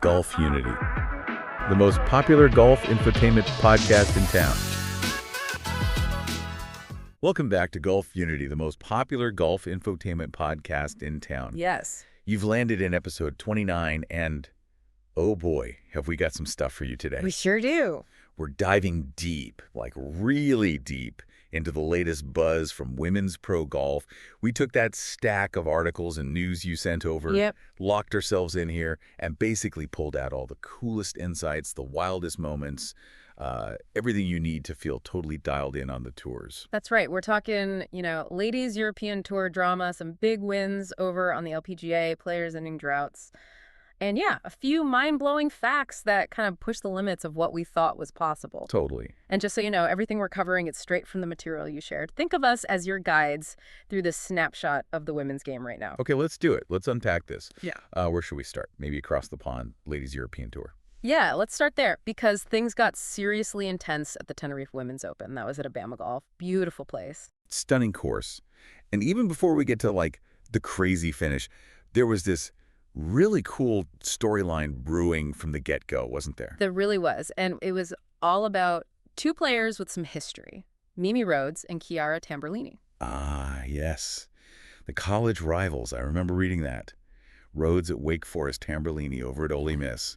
Golfunity, the most popular golf infotainment podcast in town. Welcome back to Golfunity, the most popular golf infotainment podcast in town. Yes. You've landed in episode 29, and oh boy, have we got some stuff for you today. We sure do. We're diving deep, like really deep, into the latest buzz from women's pro golf. We took that stack of articles and news you sent over, locked ourselves in here, and basically pulled out all the coolest insights, the wildest moments, everything you need to feel totally dialed in on the tours. That's right. We're talking, ladies European Tour drama, some big wins over on the LPGA, players ending droughts. And yeah, a few mind-blowing facts that kind of push the limits of what we thought was possible. Totally. And just so you know, everything we're covering is straight from the material you shared. Think of us as your guides through this snapshot of the women's game right now. Okay, let's do it. Let's unpack this. Yeah. Where should we start? Maybe across the pond, ladies European Tour. Yeah, let's start there because things got seriously intense at the Tenerife Women's Open. That was at Abama Golf. Beautiful place. Stunning course. And even before we get to the crazy finish, there was this really cool storyline brewing from the get-go, wasn't there? There really was. And it was all about two players with some history, Mimi Rhodes and Chiara Tamburlini. Ah, yes. The college rivals. I remember reading that. Rhodes at Wake Forest, Tamburlini over at Ole Miss,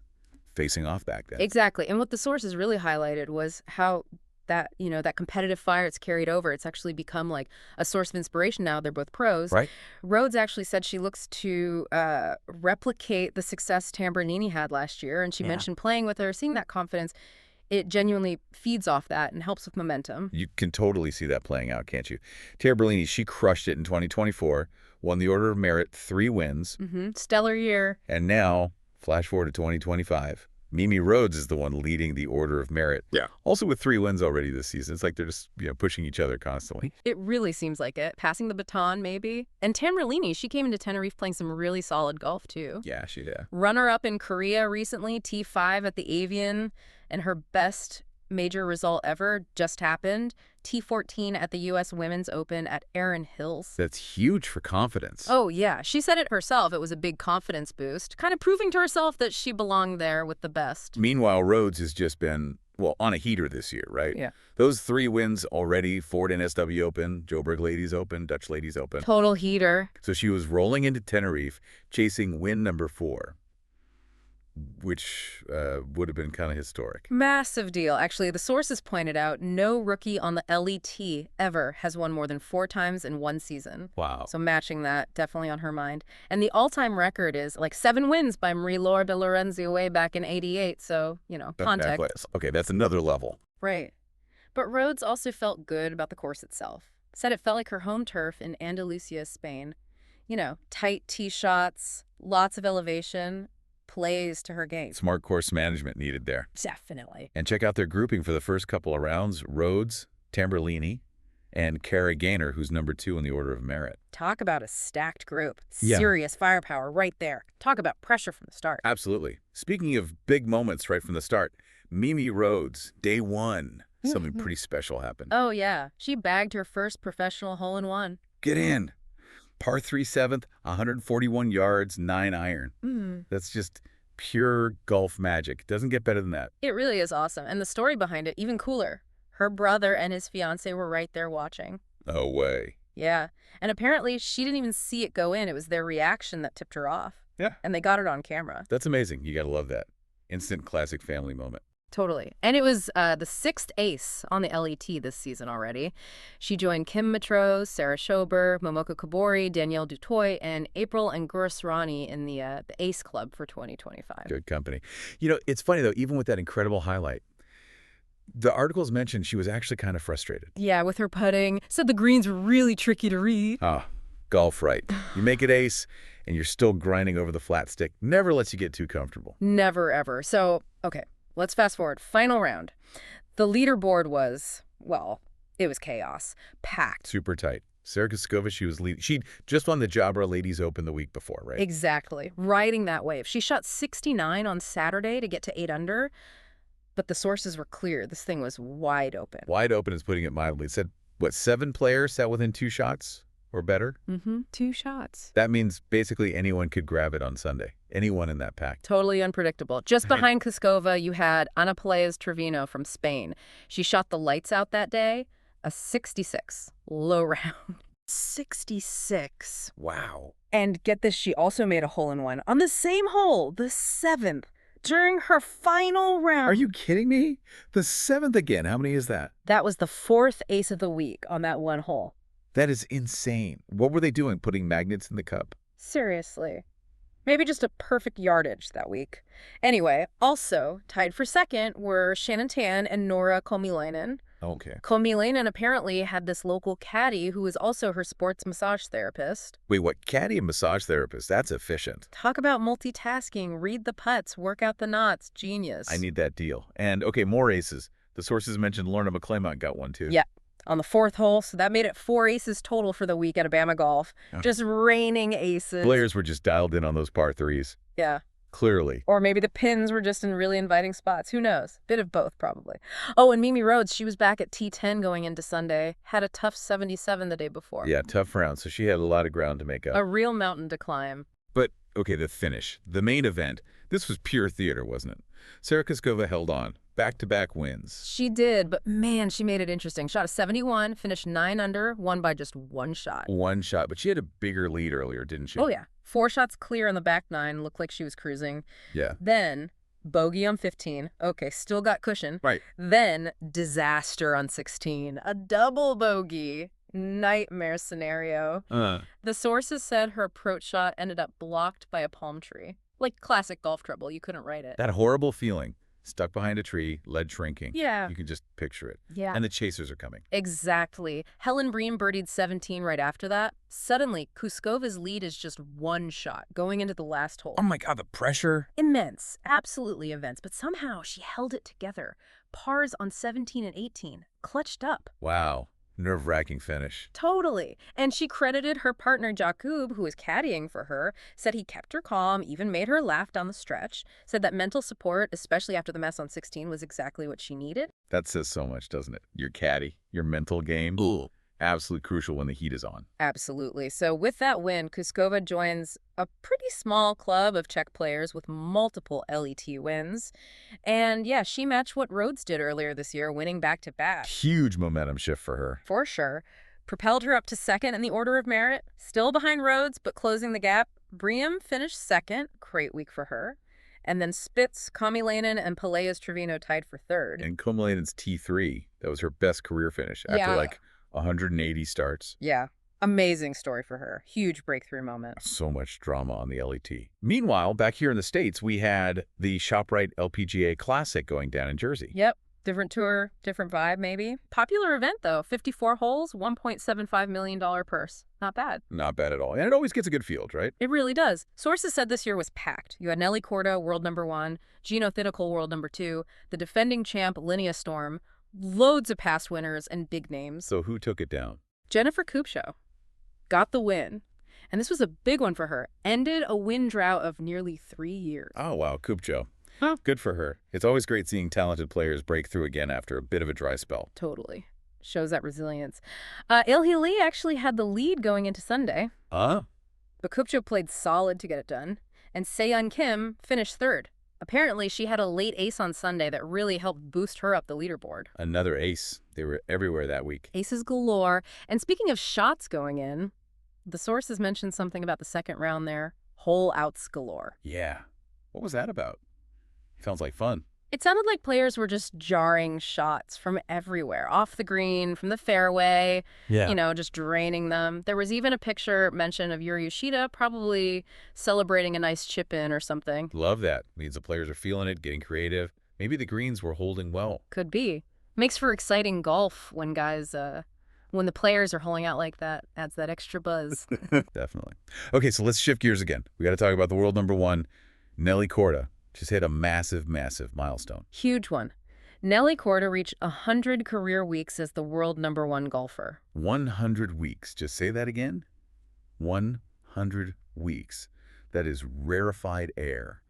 facing off back then. Exactly. And what the sources really highlighted was how that, that competitive fire, it's carried over. It's actually become like a source of inspiration now. They're both pros. Right. Rhodes actually said she looks to replicate the success Tamburlini had last year. And she mentioned playing with her, seeing that confidence. It genuinely feeds off that and helps with momentum. You can totally see that playing out, can't you? Tamburlini, she crushed it in 2024, won the Order of Merit, 3 wins. Stellar year. And now, flash forward to 2025. Mimi Rhodes is the one leading the Order of Merit. Yeah. Also with 3 wins already this season. It's like they're just pushing each other constantly. It really seems like it. Passing the baton, maybe. And Tamburlini, she came into Tenerife playing some really solid golf, too. Yeah, she did. Runner-up in Korea recently, T5 at the Avian, and her best major result ever just happened, T14 at the U.S. Women's Open at Erin Hills. That's huge for confidence. Oh, yeah. She said it herself. It was a big confidence boost, kind of proving to herself that she belonged there with the best. Meanwhile, Rhodes has just been, on a heater this year, right? Yeah. Those 3 wins already, Ford NSW Open, Joburg Ladies Open, Dutch Ladies Open. Total heater. So she was rolling into Tenerife, chasing win number 4. Which would have been kind of historic. Massive deal. Actually, the sources pointed out no rookie on the LET ever has won more than 4 times in one season. Wow. So matching that, definitely on her mind. And the all-time record is 7 wins by Marie-Laure de Lorenzi way back in '88. So, context. Okay, that's another level. Right. But Rhodes also felt good about the course itself. Said it felt like her home turf in Andalusia, Spain. Tight tee shots, lots of elevation, plays to her game. Smart course management needed there. Definitely. And check out their grouping for the first couple of rounds. Rhodes, Tamburlini, and Cara Gaynor, who's number 2 in the Order of Merit. Talk about a stacked group. Yeah. Serious firepower right there. Talk about pressure from the start. Absolutely. Speaking of big moments right from the start, Mimi Rhodes, day 1. Something pretty special happened. Oh, yeah. She bagged her first professional hole-in-one. Get in. Par 3 7th, 141 yards, 9 iron. That's just pure golf magic. Doesn't get better than that. It really is awesome. And the story behind it, even cooler. Her brother and his fiancée were right there watching. No way. Yeah. And apparently she didn't even see it go in. It was their reaction that tipped her off. Yeah. And they got it on camera. That's amazing. You got to love that. Instant classic family moment. Totally. And it was the 6th ace on the LET this season already. She joined Kim Matros, Sarah Schober, Momoko Kobori, Danielle Dutoy, and April Angurasrani in the Ace Club for 2025. Good company. It's funny, though, even with that incredible highlight, the articles mentioned she was actually kind of frustrated. Yeah, with her putting. Said the greens were really tricky to read. Golf right. You make it ace, and you're still grinding over the flat stick. Never lets you get too comfortable. Never, ever. So, okay. Let's fast forward. Final round. The leaderboard was, it was chaos. Packed. Super tight. Sarah Kouskova, she was leading. She just won the Jabra Ladies Open the week before, right? Exactly. Riding that wave. She shot 69 on Saturday to get to 8 under, but the sources were clear. This thing was wide open. Wide open is putting it mildly. It said, 7 players sat within 2 shots? or better? 2 shots. That means basically anyone could grab it on Sunday. Anyone in that pack. Totally unpredictable. Just behind Kouskova, you had Ana Peleas Trevino from Spain. She shot the lights out that day, a 66, low round. 66. Wow. And get this, she also made a hole-in-one on the same hole, the 7th, during her final round. Are you kidding me? The 7th again. How many is that? That was the 4th ace of the week on that one hole. That is insane. What were they doing, putting magnets in the cup? Seriously. Maybe just a perfect yardage that week. Anyway, also tied for second were Shannon Tan and Nora Komilainen. Okay. Komilainen apparently had this local caddy who was also her sports massage therapist. Wait, what? Caddy and massage therapist? That's efficient. Talk about multitasking, read the putts, work out the knots. Genius. I need that deal. And, okay, more aces. The sources mentioned Lorna McClymont got one, too. Yeah. On the 4th hole, so that made it 4 aces total for the week at Alabama Golf. Oh. Just raining aces. Players were just dialed in on those par threes. Yeah. Clearly. Or maybe the pins were just in really inviting spots. Who knows? Bit of both, probably. Oh, and Mimi Rhodes, she was back at T10 going into Sunday. Had a tough 77 the day before. Yeah, tough round, so she had a lot of ground to make up. A real mountain to climb. But, okay, the finish. The main event. This was pure theater, wasn't it? Sarah Kouskova held on. Back-to-back wins. She did, but man, she made it interesting. Shot a 71, finished 9 under, won by just 1 shot. 1 shot, but she had a bigger lead earlier, didn't she? Oh, yeah. 4 shots clear on the back 9. Looked like she was cruising. Yeah. Then, bogey on 15. Okay, still got cushion. Right. Then, disaster on 16. A double bogey. Nightmare scenario. The sources said her approach shot ended up blocked by a palm tree. Like classic golf trouble. You couldn't write it. That horrible feeling. Stuck behind a tree, lead shrinking. Yeah. You can just picture it. Yeah. And the chasers are coming. Exactly. Helen Bream birdied 17 right after that. Suddenly, Kouskova's lead is just 1 shot going into the last hole. Oh my God, the pressure. Immense. Absolutely immense. But somehow she held it together. Pars on 17 and 18. Clutched up. Wow. Nerve-wracking finish. Totally. And she credited her partner Jakub, who was caddying for her, said he kept her calm, even made her laugh down the stretch, said that mental support, especially after the mess on 16, was exactly what she needed. That says so much, doesn't it? Your caddy, your mental game. Ooh. Absolutely crucial when the heat is on. Absolutely. So with that win, Kouskova joins a pretty small club of Czech players with multiple LET wins. And yeah, she matched what Rhodes did earlier this year, winning back-to-back. Huge momentum shift for her. For sure. Propelled her up to second in the order of merit. Still behind Rhodes, but closing the gap. Bream finished second. Great week for her. And then Spitz, Komilainen, and Peleas Trevino tied for third. And Komilainen's T3, that was her best career finish after like 180 starts. Yeah. Amazing story for her. Huge breakthrough moment. So much drama on the LET. Meanwhile, back here in the States, we had the ShopRite LPGA Classic going down in Jersey. Yep. Different tour, different vibe, maybe. Popular event, though. 54 holes, $1.75 million purse. Not bad. Not bad at all. And it always gets a good field, right? It really does. Sources said this year was packed. You had Nelly Korda, world #1, Gino Thinnacol, world #2, the defending champ, Linnea Storm, loads of past winners and big names. So who took it down? Jennifer Kupcho got the win. And this was a big one for her. Ended a win drought of nearly 3 years. Oh, wow. Kupcho. Huh. Good for her. It's always great seeing talented players break through again after a bit of a dry spell. Totally. Shows that resilience. Ilhi Lee actually had the lead going into Sunday. But Kupcho played solid to get it done. And Se-Yeon Kim finished third. Apparently, she had a late ace on Sunday that really helped boost her up the leaderboard. Another ace. They were everywhere that week. Aces galore. And speaking of shots going in, the sources mentioned something about the second round there. Hole outs galore. Yeah. What was that about? Sounds like fun. It sounded like players were just jarring shots from everywhere. Off the green, from the fairway, just draining them. There was even a picture mention of Yuri Yoshida probably celebrating a nice chip in or something. Love that. Means the players are feeling it, getting creative. Maybe the greens were holding well. Could be. Makes for exciting golf when when the players are holding out like that. Adds that extra buzz. Definitely. Okay, so let's shift gears again. We got to talk about the world #1, Nelly Korda. Just hit a massive, massive milestone. Huge one. Nelly Korda reached 100 career weeks as the world #1 golfer. 100 weeks. Just say that again. 100 weeks. That is rarefied air.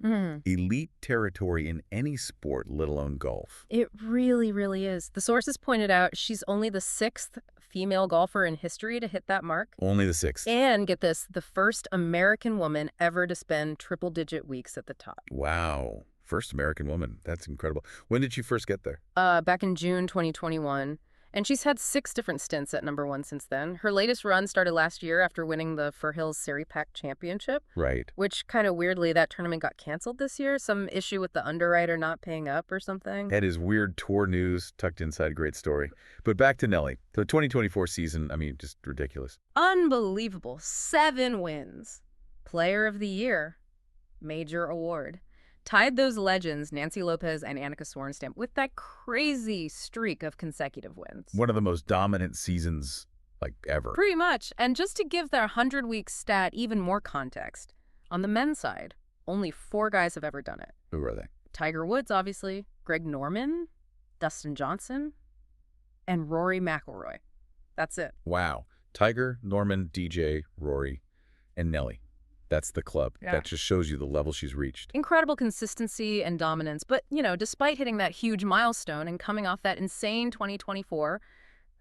Elite territory in any sport, let alone golf. It really, really is. The sources pointed out she's only the 6th female golfer in history to hit that mark. Only the sixth. And get this, the first American woman ever to spend triple-digit weeks at the top. Wow. First American woman. That's incredible. When did she first get there? Back in June 2021. And she's had 6 different stints at number 1 since then. Her latest run started last year after winning the Fir Hills Seri Pack Championship. Right. Which, kind of weirdly, that tournament got canceled this year. Some issue with the underwriter not paying up or something. That is weird tour news tucked inside a great story. But back to Nelly. The 2024 season, I mean, just ridiculous. Unbelievable. 7 wins. Player of the Year. Major award. Tied those legends, Nancy Lopez and Annika Sorenstam, with that crazy streak of consecutive wins. One of the most dominant seasons, like, ever. Pretty much. And just to give their 100-week stat even more context, on the men's side, only 4 guys have ever done it. Who are they? Tiger Woods, obviously, Greg Norman, Dustin Johnson, and Rory McIlroy. That's it. Wow. Tiger, Norman, DJ, Rory, and Nelly. That's the club. Yeah. That just shows you the level she's reached. Incredible consistency and dominance. But, despite hitting that huge milestone and coming off that insane 2024,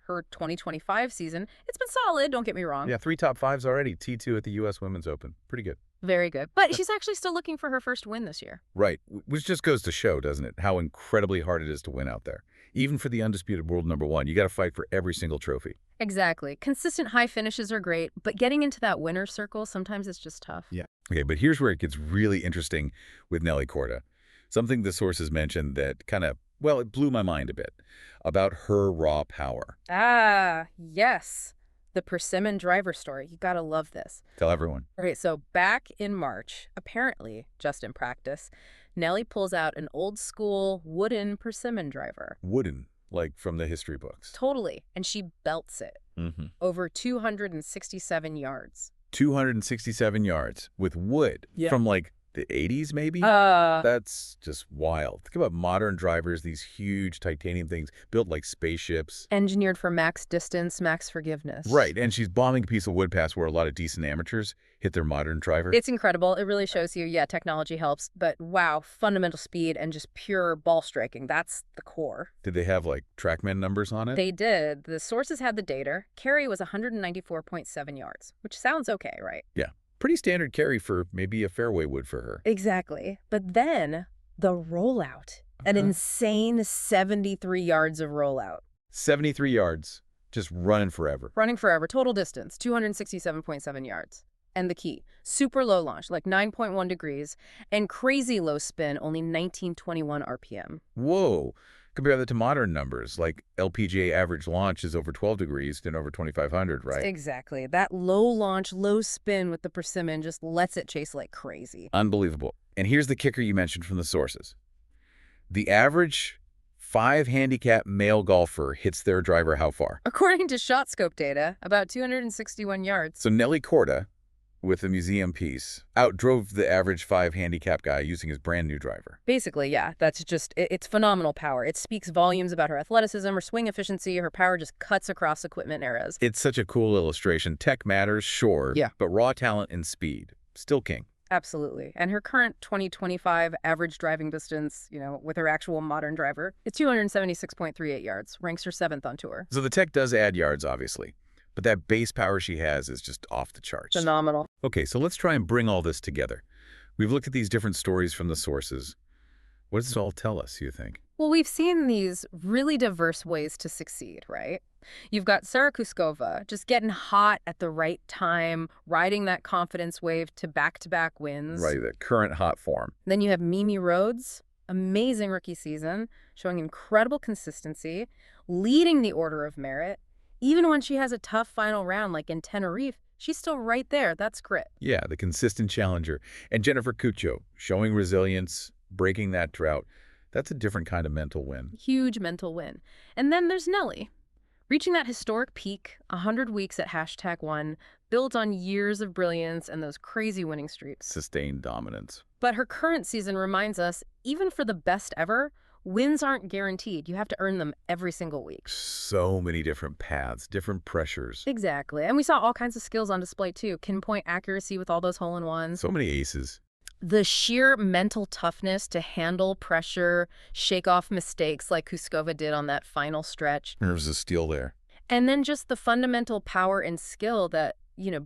her 2025 season, it's been solid, don't get me wrong. Yeah, 3 top 5s already. T2 at the U.S. Women's Open. Pretty good. Very good. But she's actually still looking for her first win this year. Right. Which just goes to show, doesn't it, how incredibly hard it is to win out there. Even for the undisputed world number 1, you got to fight for every single trophy. Exactly. Consistent high finishes are great, but getting into that winner's circle, sometimes it's just tough. Yeah. Okay, but here's where it gets really interesting with Nelly Korda. Something the sources mentioned that kind of, well, it blew my mind a bit about her raw power. Ah, yes. The Persimmon driver story. You gotta love this. Tell everyone. Okay, so back in March, apparently just in practice, Nelly pulls out an old school wooden Persimmon driver. Wooden, like from the history books. Totally. And she belts it. Mm-hmm. Over 267 yards. 267 yards with wood. Yeah. From like the 80s maybe? That's just wild. Think about modern drivers, these huge titanium things built like spaceships. Engineered for max distance, max forgiveness. Right, and she's bombing a piece of wood past where a lot of decent amateurs hit their modern driver. It's incredible. It really shows you, yeah, technology helps, but wow, fundamental speed and just pure ball striking. That's the core. Did they have like TrackMan numbers on it? They did. The sources had the data. Carry was 194.7 yards, which sounds okay, right? Yeah. Pretty standard carry for maybe a fairway wood for her. Exactly. But then the rollout. An insane 73 yards of rollout. 73 yards. Just running forever. Running forever. Total distance, 267.7 yards. And the key, super low launch, like 9.1 degrees, and crazy low spin, only 1921 RPM. Whoa. Compare that to modern numbers, like LPGA average launch is over 12 degrees, then over 2,500, right? Exactly. That low launch, low spin with the Persimmon just lets it chase like crazy. Unbelievable. And here's the kicker you mentioned from the sources. The average 5 handicap male golfer hits their driver how far? According to ShotScope data, about 261 yards. So Nelly Korda, with the museum piece, outdrove the average 5 handicap guy using his brand new driver. Basically, yeah. That's just, it's phenomenal power. It speaks volumes about her athleticism, her swing efficiency, her power just cuts across equipment eras. It's such a cool illustration. Tech matters, sure. Yeah. But raw talent and speed, still king. Absolutely. And her current 2025 average driving distance, with her actual modern driver, is 276.38 yards, ranks her 7th on tour. So the tech does add yards, obviously. But that base power she has is just off the charts. Phenomenal. Okay, so let's try and bring all this together. We've looked at these different stories from the sources. What does this all tell us, you think? Well, we've seen these really diverse ways to succeed, right? You've got Sarah Kouskova just getting hot at the right time, riding that confidence wave to back-to-back wins. Right, the current hot form. Then you have Mimi Rhodes, amazing rookie season, showing incredible consistency, leading the order of merit. Even when she has a tough final round, like in Tenerife, she's still right there. That's grit. Yeah, the consistent challenger. And Jennifer Kupcho, showing resilience, breaking that drought. That's a different kind of mental win. Huge mental win. And then there's Nelly. Reaching that historic peak, 100 weeks at #1, built on years of brilliance and those crazy winning streaks. Sustained dominance. But her current season reminds us, even for the best ever, wins aren't guaranteed. You have to earn them every single week. So many different paths, different pressures. Exactly. And we saw all kinds of skills on display, too. Pinpoint accuracy with all those hole-in-ones. So many aces. The sheer mental toughness to handle pressure, shake off mistakes like Kouskova did on that final stretch. There's a steal there. And then just the fundamental power and skill that,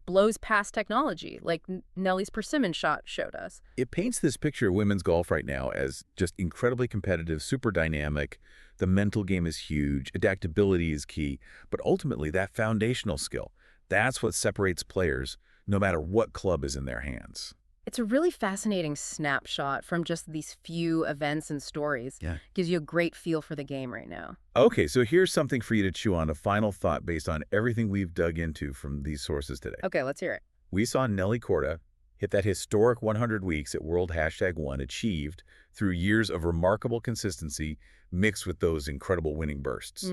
blows past technology, like Nelly's persimmon shot showed us. It paints this picture of women's golf right now as just incredibly competitive, super dynamic. The mental game is huge. Adaptability is key. But ultimately, that foundational skill, that's what separates players, no matter what club is in their hands. It's a really fascinating snapshot from just these few events and stories. Yeah. Gives you a great feel for the game right now. Okay, so here's something for you to chew on, a final thought based on everything we've dug into from these sources today. Okay, let's hear it. We saw Nelly Korda hit that historic 100 weeks at World #1 achieved through years of remarkable consistency mixed with those incredible winning bursts.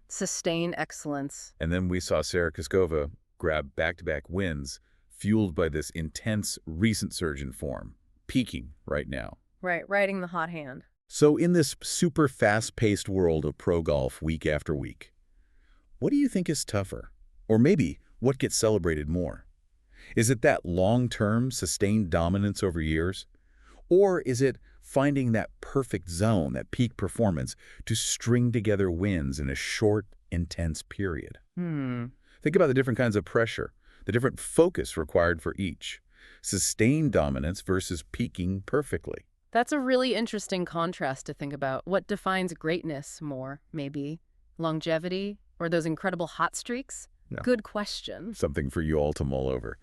Sustained excellence. And then we saw Sarah Kouskova grab back-to-back wins fueled by this intense recent surge in form, peaking right now. Right, riding the hot hand. So in this super fast-paced world of pro golf week after week, what do you think is tougher? Or maybe what gets celebrated more? Is it that long-term sustained dominance over years? Or is it finding that perfect zone, that peak performance, to string together wins in a short, intense period? Think about the different kinds of pressure, the different focus required for each. Sustained dominance versus peaking perfectly. That's a really interesting contrast to think about. What defines greatness more, maybe? Longevity? Or those incredible hot streaks? No. Good question. Something for you all to mull over.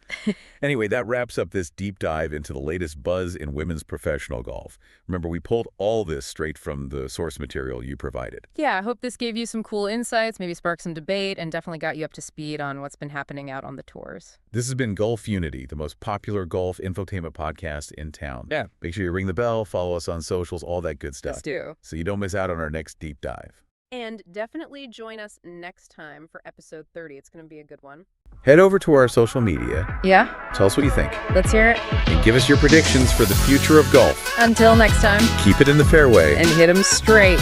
Anyway, that wraps up this deep dive into the latest buzz in women's professional golf. Remember, we pulled all this straight from the source material you provided. Yeah, I hope this gave you some cool insights, maybe sparked some debate, and definitely got you up to speed on what's been happening out on the tours. This has been Golfunity, the most popular golf infotainment podcast in town. Yeah. Make sure you ring the bell, follow us on socials, all that good stuff. Let's do. So you don't miss out on our next deep dive. And definitely join us next time for episode 30. It's going to be a good one. Head over to our social media. Yeah? Tell us what you think. Let's hear it. And give us your predictions for the future of golf. Until next time. Keep it in the fairway. And hit 'em straight.